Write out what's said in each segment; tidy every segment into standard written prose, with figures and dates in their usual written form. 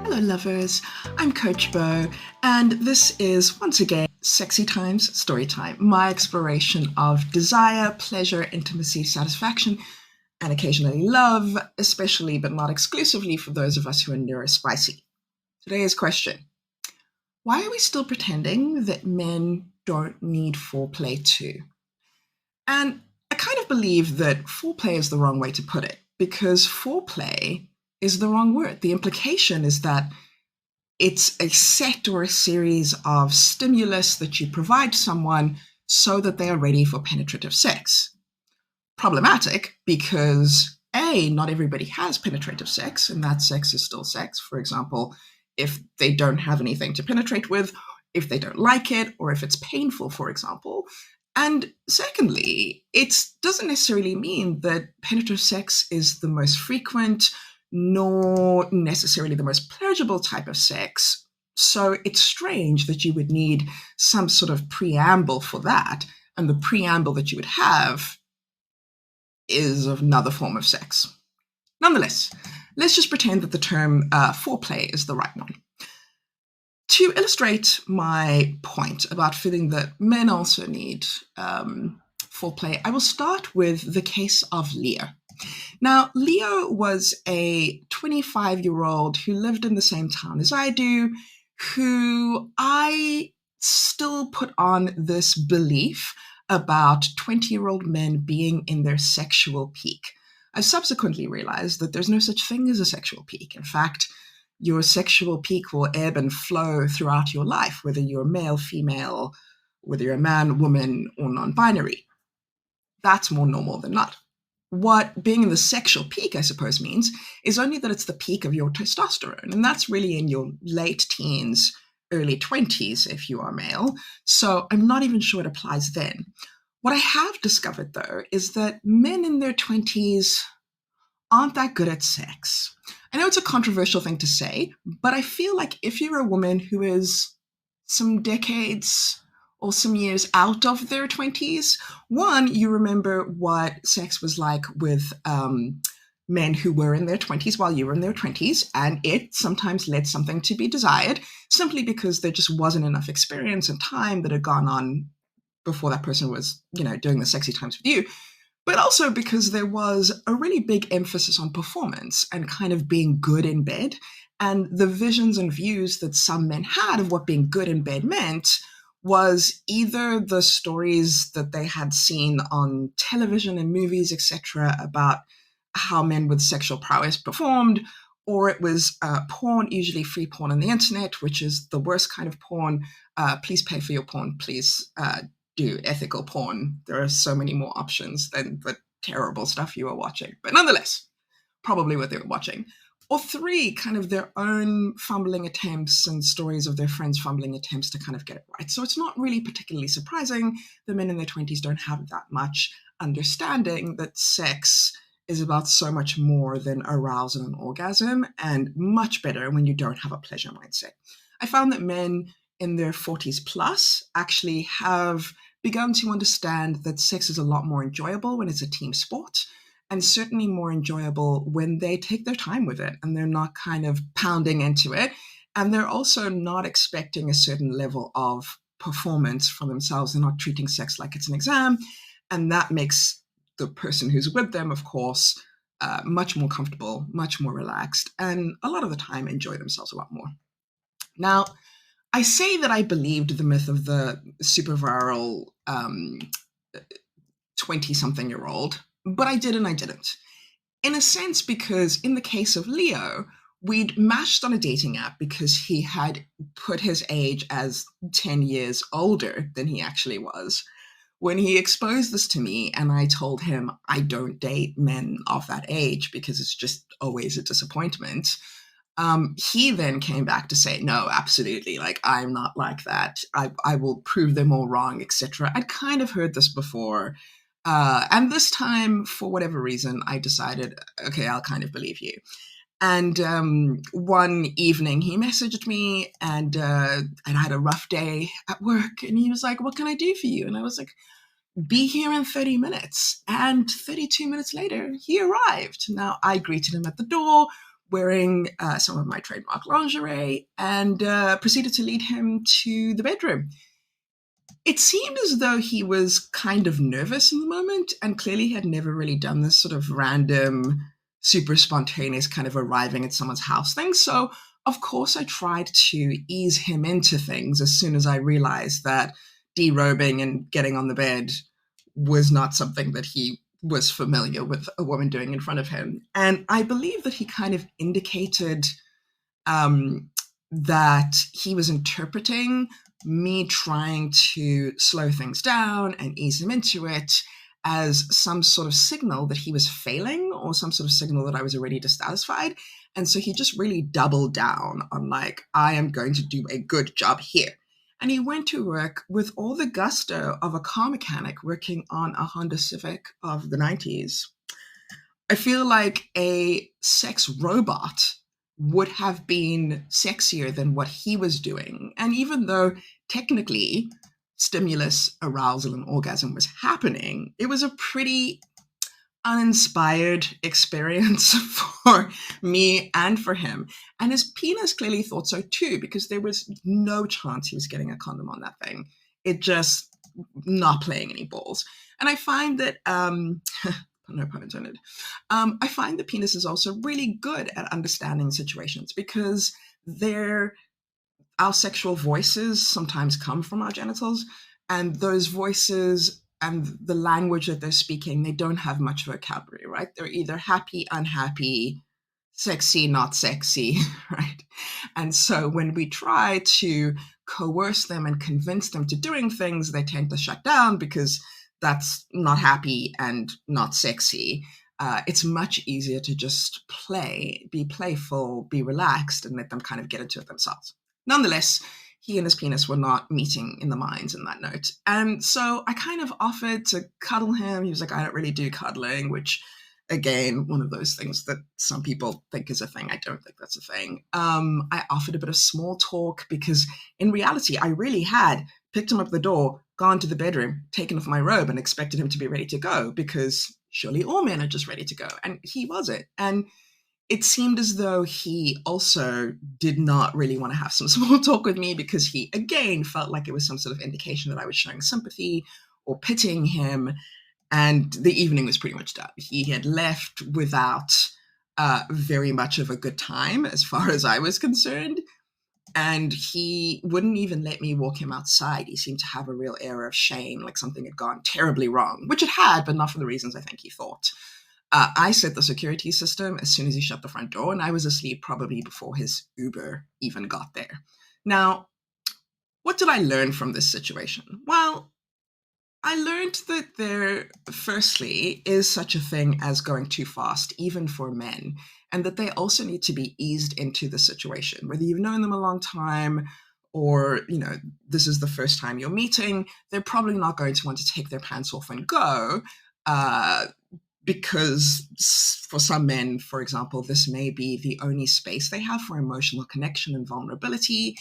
Hello lovers, I'm Coach Bo, and this is once again Sexy Times Storytime, my exploration of desire, pleasure, intimacy, satisfaction, and occasionally love, especially but not exclusively for those of us who are neurospicy. Today's question: why are we still pretending that men don't need foreplay too? And I kind of believe that foreplay is the wrong way to put it, because foreplay is the wrong word. The implication is that it's a set or a series of stimulus that you provide someone so that they are ready for penetrative sex. Problematic because A, not everybody has penetrative sex, and that sex is still sex. For example, if they don't have anything to penetrate with, if they don't like it, or if it's painful, for example. And secondly, it doesn't necessarily mean that penetrative sex is the most frequent, nor necessarily the most pleasurable type of sex. So it's strange that you would need some sort of preamble for that, and the preamble that you would have is another form of sex. Nonetheless, let's just pretend that the term foreplay is the right one. To illustrate my point about feeling that men also need foreplay, I will start with the case of Leo. Now, Leo was a 25-year-old who lived in the same town as I do, who I still put on this belief about 20-year-old men being in their sexual peak. I've subsequently realized that there's no such thing as a sexual peak. In fact, your sexual peak will ebb and flow throughout your life, whether you're male, female, whether you're a man, woman, or non-binary. That's more normal than not. What being in the sexual peak, I suppose, means is only that it's the peak of your testosterone. And that's really in your late teens, early 20s, if you are male. So I'm not even sure it applies then. What I have discovered, though, is that men in their 20s aren't that good at sex. I know it's a controversial thing to say, but I feel like if you're a woman who is some decades or some years out of their 20s, one, you remember what sex was like with men who were in their 20s while you were in their 20s, and it sometimes led something to be desired simply because there just wasn't enough experience and time that had gone on before that person was, doing the sexy times with you. But also because there was a really big emphasis on performance and kind of being good in bed. And the visions and views that some men had of what being good in bed meant was either the stories that they had seen on television and movies, etc., about how men with sexual prowess performed, or it was porn, usually free porn on the internet, which is the worst kind of porn. Please pay for your porn. Please do ethical porn. There are so many more options than the terrible stuff you are watching. But nonetheless, probably what they were watching. Or three, kind of their own fumbling attempts and stories of their friends' fumbling attempts to kind of get it right. So it's not really particularly surprising that men in their 20s don't have that much understanding that sex is about so much more than arousal and orgasm, and much better when you don't have a pleasure mindset. I found that men in their 40s plus actually have begun to understand that sex is a lot more enjoyable when it's a team sport, and certainly more enjoyable when they take their time with it and they're not kind of pounding into it. And they're also not expecting a certain level of performance from themselves. They're not treating sex like it's an exam. And that makes the person who's with them, of course, much more comfortable, much more relaxed, and a lot of the time enjoy themselves a lot more. Now, I say that I believed the myth of the super viral 20-something-year-old, but I did and I didn't. In a sense, because in the case of Leo, we'd matched on a dating app because he had put his age as 10 years older than he actually was. When he exposed this to me and I told him I don't date men of that age because it's just always a disappointment, he then came back to say, no, absolutely, like, I'm not like that. I will prove them all wrong, etc. I'd kind of heard this before. And this time, for whatever reason, I decided, okay, I'll kind of believe you. And one evening he messaged me and I had a rough day at work. And he was like, what can I do for you? And I was like, be here in 30 minutes. And 32 minutes later, he arrived. Now, I greeted him at the door. wearing some of my trademark lingerie, and proceeded to lead him to the bedroom. It seemed as though he was kind of nervous in the moment, and clearly had never really done this sort of random, super spontaneous kind of arriving at someone's house thing. So, of course, I tried to ease him into things as soon as I realized that derobing and getting on the bed was not something that he was familiar with a woman doing in front of him. And I believe that he kind of indicated um, that he was interpreting me trying to slow things down and ease him into it as some sort of signal that he was failing, or some sort of signal that I was already dissatisfied. And so he just really doubled down on, like, I am going to do a good job here. And he went to work with all the gusto of a car mechanic working on a Honda Civic of the 90s. I feel like a sex robot would have been sexier than what he was doing. And even though technically stimulus, arousal, and orgasm was happening, it was a pretty uninspired experience for me and for him. And his penis clearly thought so too, because there was no chance he was getting a condom on that thing. It just not playing any balls. And I find that no pun intended. I find the penis is also really good at understanding situations, because our sexual voices sometimes come from our genitals, and those voices and the language that they're speaking, they don't have much vocabulary, right? They're either happy, unhappy, sexy, not sexy, right? And so when we try to coerce them and convince them to doing things, they tend to shut down, because that's not happy and not sexy. It's much easier to just play, be playful, be relaxed, and let them kind of get into it themselves. Nonetheless, he and his penis were not meeting in the minds in that note. And so I kind of offered to cuddle him. He was like, I don't really do cuddling, which, again, one of those things that some people think is a thing. I don't think that's a thing. I offered a bit of small talk, because in reality, I really had picked him up the door, gone to the bedroom, taken off my robe, and expected him to be ready to go, because surely all men are just ready to go. And he wasn't. And it seemed as though he also did not really want to have some small talk with me, because he, again, felt like it was some sort of indication that I was showing sympathy or pitying him. And the evening was pretty much done. He had left without very much of a good time, as far as I was concerned. And he wouldn't even let me walk him outside. He seemed to have a real air of shame, like something had gone terribly wrong, which it had, but not for the reasons I think he thought. I set the security system as soon as he shut the front door, and I was asleep probably before his Uber even got there. Now, what did I learn from this situation? Well, I learned that there, firstly, is such a thing as going too fast, even for men, and that they also need to be eased into the situation. Whether you've known them a long time, or, this is the first time you're meeting, they're probably not going to want to take their pants off and go, because for some men, for example, this may be the only space they have for emotional connection and vulnerability.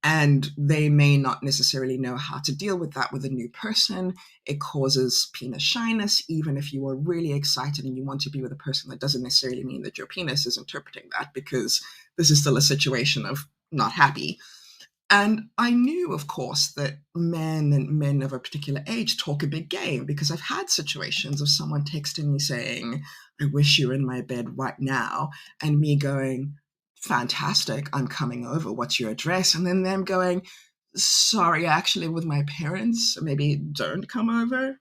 And they may not necessarily know how to deal with that with a new person. It causes penis shyness. Even if you are really excited and you want to be with a person, that doesn't necessarily mean that your penis is interpreting that, because this is still a situation of not happy. And I knew, of course, that men and men of a particular age talk a big game, because I've had situations of someone texting me saying, I wish you were in my bed right now, and me going, fantastic, I'm coming over, what's your address? And then them going, sorry, actually with my parents, maybe don't come over.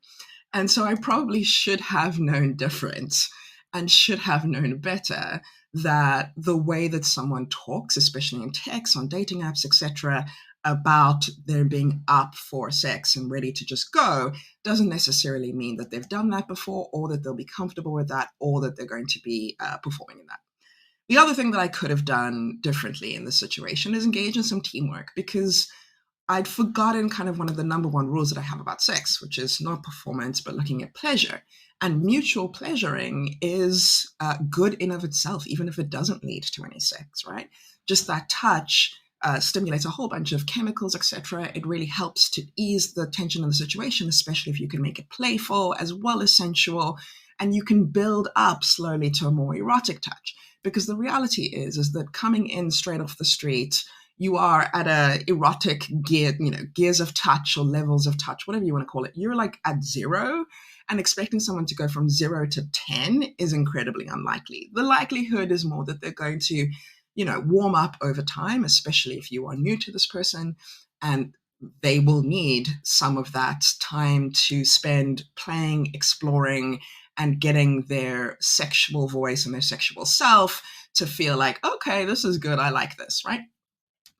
And so I probably should have known different, and should have known better, that the way that someone talks, especially in text, on dating apps, etc., about their being up for sex and ready to just go, doesn't necessarily mean that they've done that before, or that they'll be comfortable with that, or that they're going to be performing in that. The other thing that I could have done differently in this situation is engage in some teamwork, because I'd forgotten kind of one of the number one rules that I have about sex, which is not performance, but looking at pleasure. And mutual pleasuring is good in of itself, even if it doesn't lead to any sex, right? Just that touch stimulates a whole bunch of chemicals, etc. It really helps to ease the tension in the situation, especially if you can make it playful as well as sensual. and you can build up slowly to a more erotic touch. Because the reality is that coming in straight off the street, you are at a erotic gear, gears of touch or levels of touch, whatever you want to call it. You're like at 0, and expecting someone to go from 0 to 10 is incredibly unlikely. The likelihood is more that they're going to, warm up over time, especially if you are new to this person, and they will need some of that time to spend playing, exploring, and getting their sexual voice and their sexual self to feel like, okay, this is good, I like this, right?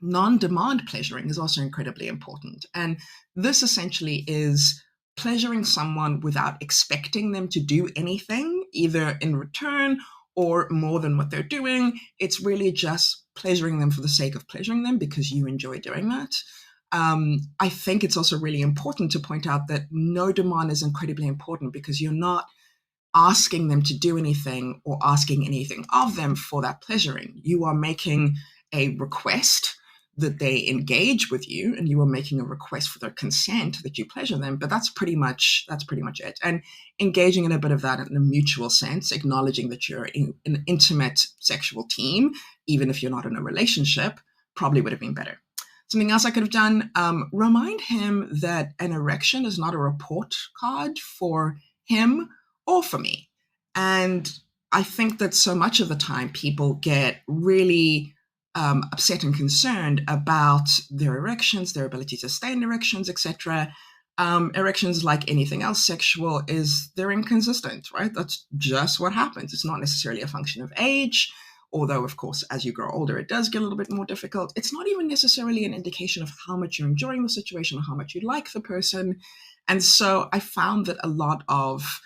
Non-demand pleasuring is also incredibly important. And this essentially is pleasuring someone without expecting them to do anything, either in return or more than what they're doing. It's really just pleasuring them for the sake of pleasuring them because you enjoy doing that. I think it's also really important to point out that no demand is incredibly important because you're not asking them to do anything or asking anything of them for that pleasuring. You are making a request that they engage with you, and you are making a request for their consent that you pleasure them. But that's pretty much it. And engaging in a bit of that in a mutual sense, acknowledging that you're in an intimate sexual team, even if you're not in a relationship, probably would have been better. Something else I could have done, remind him that an erection is not a report card for him or for me. And I think that so much of the time people get really upset and concerned about their erections, their ability to stay in erections, etc. Erections, like anything else sexual, they're inconsistent, right? That's just what happens. It's not necessarily a function of age, although, of course, as you grow older, it does get a little bit more difficult. It's not even necessarily an indication of how much you're enjoying the situation or how much you like the person. And so I found that a lot of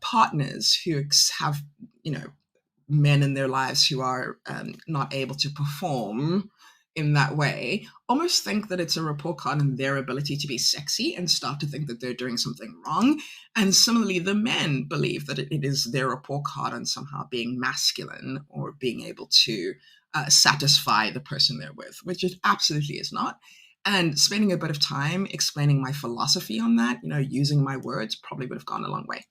partners who have, men in their lives who are not able to perform in that way almost think that it's a report card on their ability to be sexy and start to think that they're doing something wrong. And similarly, the men believe that it is their report card on somehow being masculine or being able to satisfy the person they're with, which it absolutely is not. And spending a bit of time explaining my philosophy on that, using my words, probably would have gone a long way.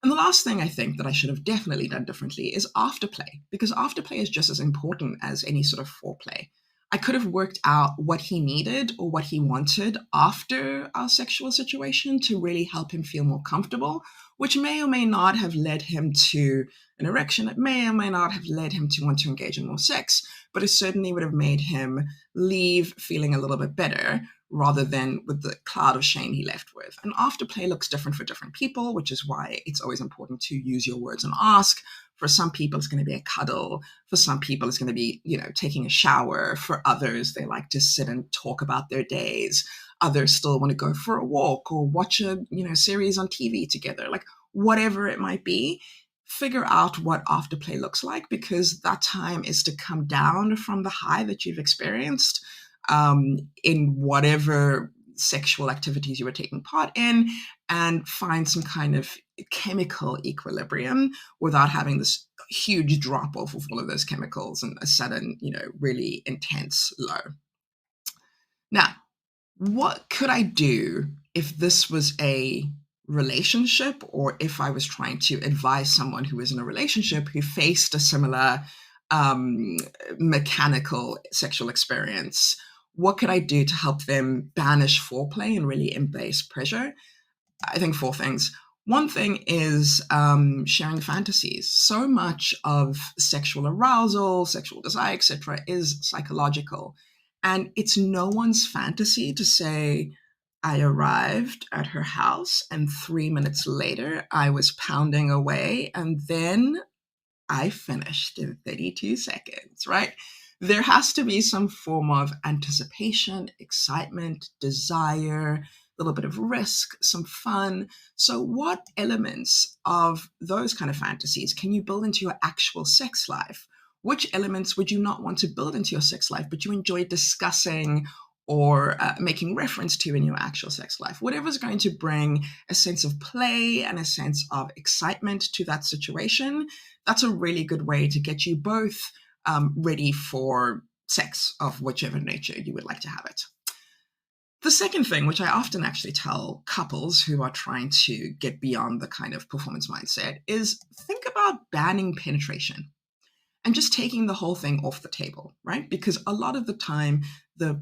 And the last thing I think that I should have definitely done differently is afterplay, because afterplay is just as important as any sort of foreplay. I could have worked out what he needed or what he wanted after our sexual situation to really help him feel more comfortable, which may or may not have led him to an erection. It may or may not have led him to want to engage in more sex, but it certainly would have made him leave feeling a little bit better rather than with the cloud of shame he left with. And afterplay looks different for different people, which is why it's always important to use your words and ask. For some people, it's going to be a cuddle. For some people, it's going to be, taking a shower. For others, they like to sit and talk about their days. Others still want to go for a walk or watch a, series on TV together. Like whatever it might be, figure out what afterplay looks like, because that time is to come down from the high that you've experienced in whatever sexual activities you were taking part in, and find some kind of chemical equilibrium without having this huge drop off of all of those chemicals and a sudden, really intense low. Now, what could I do if this was a relationship, or if I was trying to advise someone who was in a relationship who faced a similar mechanical sexual experience? What could I do to help them banish foreplay and really embrace pleasure? I think 4 things. One thing is sharing fantasies. So much of sexual arousal, sexual desire, etc., is psychological. And it's no one's fantasy to say, I arrived at her house and 3 minutes later I was pounding away and then I finished in 32 seconds, right? There has to be some form of anticipation, excitement, desire, a little bit of risk, some fun. So what elements of those kind of fantasies can you build into your actual sex life? Which elements would you not want to build into your sex life, but you enjoy discussing or making reference to in your actual sex life? Whatever's going to bring a sense of play and a sense of excitement to that situation, that's a really good way to get you both ready for sex of whichever nature you would like to have it. The second thing, which I often actually tell couples who are trying to get beyond the kind of performance mindset, is think about banning penetration and just taking the whole thing off the table, right? Because a lot of the time, the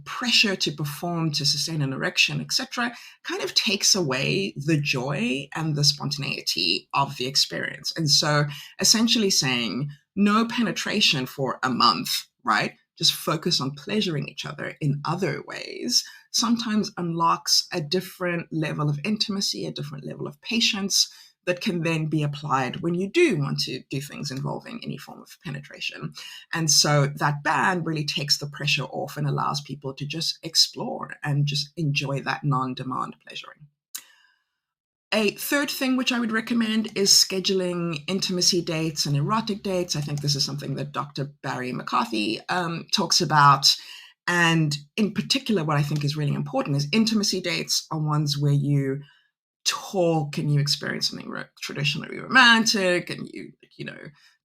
pressure to perform, to sustain an erection, etc., kind of takes away the joy and the spontaneity of the experience. And so essentially saying no penetration for a month, right? Just focus on pleasuring each other in other ways, sometimes unlocks a different level of intimacy, a different level of patience that can then be applied when you do want to do things involving any form of penetration. And so that ban really takes the pressure off and allows people to just explore and just enjoy that non-demand pleasuring. A third thing which I would recommend is scheduling intimacy dates and erotic dates. I think this is something that Dr. Barry McCarthy talks about. And in particular, what I think is really important is intimacy dates are ones where you talk and you experience something traditionally romantic and you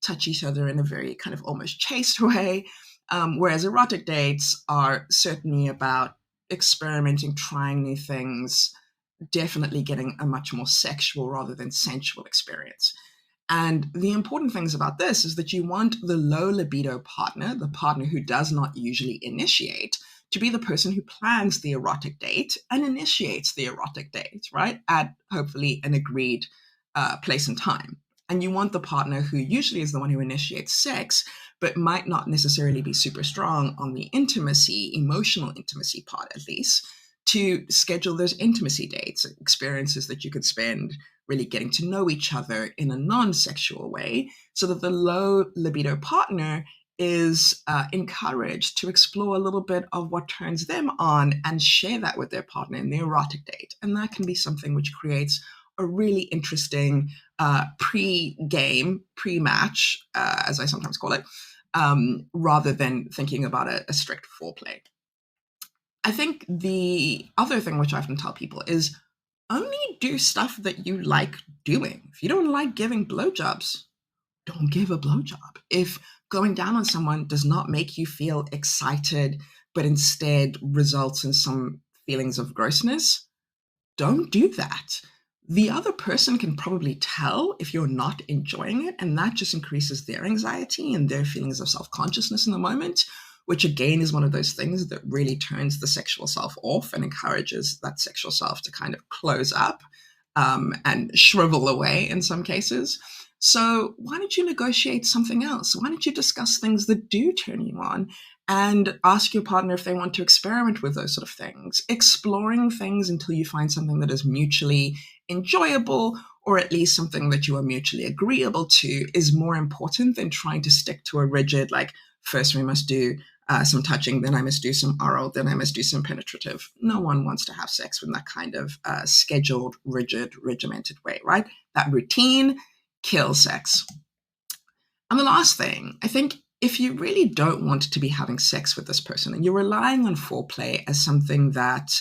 touch each other in a very kind of almost chaste way, whereas erotic dates are certainly about experimenting, trying new things, definitely getting a much more sexual rather than sensual experience. And the important things about this is that you want the low libido partner, the partner who does not usually initiate, to be the person who plans the erotic date and initiates the erotic date, right? At hopefully an agreed place and time. And you want the partner who usually is the one who initiates sex, but might not necessarily be super strong on the intimacy, emotional intimacy part at least, to schedule those intimacy dates, experiences that you could spend really getting to know each other in a non-sexual way, so that the low libido partner is encouraged to explore a little bit of what turns them on and share that with their partner in the erotic date. And that can be something which creates a really interesting pre-game, pre-match, as I sometimes call it, rather than thinking about a strict foreplay. I think the other thing which I often tell people is only do stuff that you like doing. If you don't like giving blowjobs, don't give a blowjob. If going down on someone does not make you feel excited, but instead results in some feelings of grossness, don't do that. The other person can probably tell if you're not enjoying it, and that just increases their anxiety and their feelings of self-consciousness in the moment, which again is one of those things that really turns the sexual self off and encourages that sexual self to kind of close up and shrivel away in some cases. So why don't you negotiate something else? Why don't you discuss things that do turn you on and ask your partner if they want to experiment with those sort of things? Exploring things until you find something that is mutually enjoyable, or at least something that you are mutually agreeable to, is more important than trying to stick to a rigid, like, first we must do some touching, then I must do some oral, then I must do some penetrative. No one wants to have sex in that kind of scheduled, rigid, regimented way, right? That routine kills sex. And the last thing, I think if you really don't want to be having sex with this person and you're relying on foreplay as something that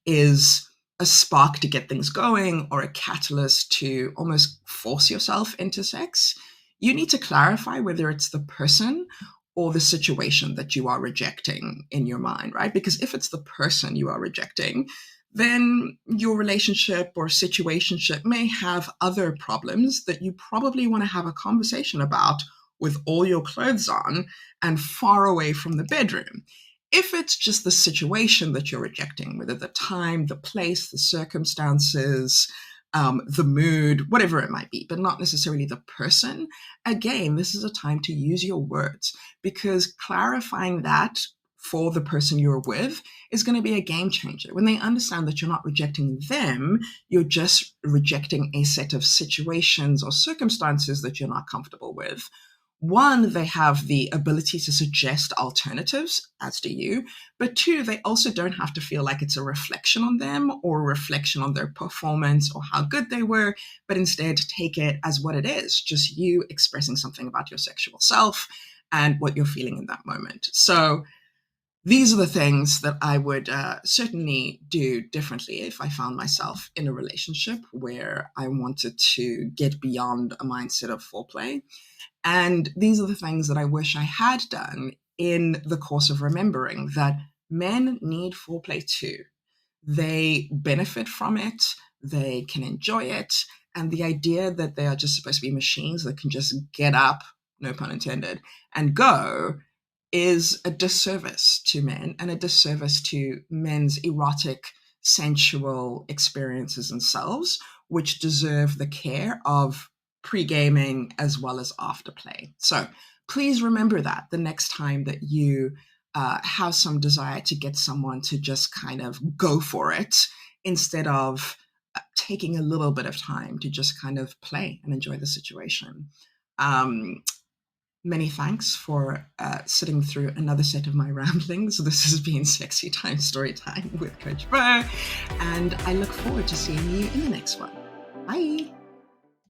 is a spark to get things going or a catalyst to almost force yourself into sex, you need to clarify whether it's the person or the situation that you are rejecting in your mind, right? Because if it's the person you are rejecting, then your relationship or situationship may have other problems that you probably want to have a conversation about with all your clothes on and far away from the bedroom. If it's just the situation that you're rejecting, whether the time, the place, the circumstances, the mood, whatever it might be, but not necessarily the person, again, this is a time to use your words, because clarifying that for the person you're with is going to be a game changer. When they understand that you're not rejecting them, you're just rejecting a set of situations or circumstances that you're not comfortable with. One, they have the ability to suggest alternatives, as do you. But two, they also don't have to feel like it's a reflection on them or a reflection on their performance or how good they were, but instead take it as what it is, just you expressing something about your sexual self and what you're feeling in that moment. So these are the things that I would certainly do differently if I found myself in a relationship where I wanted to get beyond a mindset of foreplay. And these are the things that I wish I had done in the course of remembering that Men need foreplay too. They benefit from it, they can enjoy it, and the idea that they are just supposed to be machines that can just get up, no pun intended, and go is a disservice to men and a disservice to men's erotic, sensual experiences themselves, which deserve the care of pre-gaming as well as afterplay. So please remember that the next time that you have some desire to get someone to just kind of go for it instead of taking a little bit of time to just kind of play and enjoy the situation. Many thanks for sitting through another set of my ramblings. This has been Sexy Time Storytime with Coach Bo, and I look forward to seeing you in the next one. Bye.